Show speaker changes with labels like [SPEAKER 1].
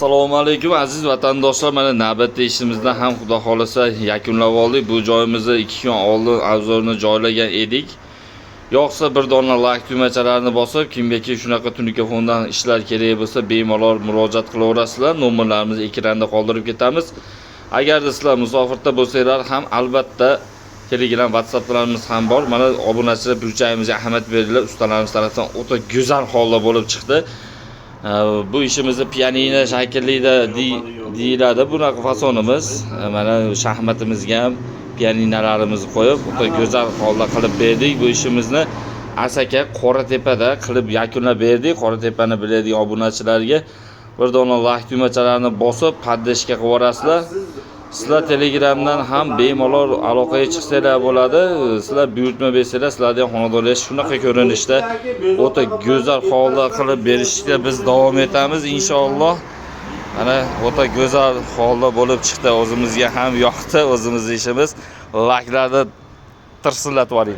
[SPEAKER 1] Assalomu alaykum aziz vatandoshlar. Mana navbatdagi ishimizni ham xudo xolasa yakunlab oldik. Bu joyimizni 2 kun oldin obzorini joylagan edik. Yo'qsa bir dona like tugmachalarini bosib, kimgaki shunaqa tunikafondan ishlar kerak bo'lsa, bemalol murojaat qilaverasizlar. Nomerlarimizni ekranda qoldirib ketamiz. Agarda sizlar musofirda bo'lsanglar ham albatta Telegram, WhatsApplarimiz ham bor. Mana obunachilar burchagimizga ahamiyat beringlar. Ustalarimiz tomonidan o'ta go'zal holda bo'lib chiqdi. Bu ishimizni pianino shaklida deyiladi. Bunaqa fasonimiz. Mana shaxmatimizga ham pianinolarimizni qo'yib, o'ta go'zal holda qilib berdik. Bu ishimizni Asaka Qoratepada qilib yakunlab berdik. Qoratepani biladigan obunachilarga bir dona like tugmachalarini bosib, paddeshga qilib yuborasizlar. Sizlar Telegramdan ham bemalol aloqaga chiqsanglar bo'ladi. Sizlar buyurtma bersanglar, sizlarga ham xonadonlar shunaqa ko'rinishda o'ta go'zal holda qilib berishga biz davom etamiz inshaalloh. Mana o'ta go'zal holda bo'lib chiqdi. O'zimizga ham yoqdi, o'zimizning ishimiz. Like'larni tirsillatib yuboring.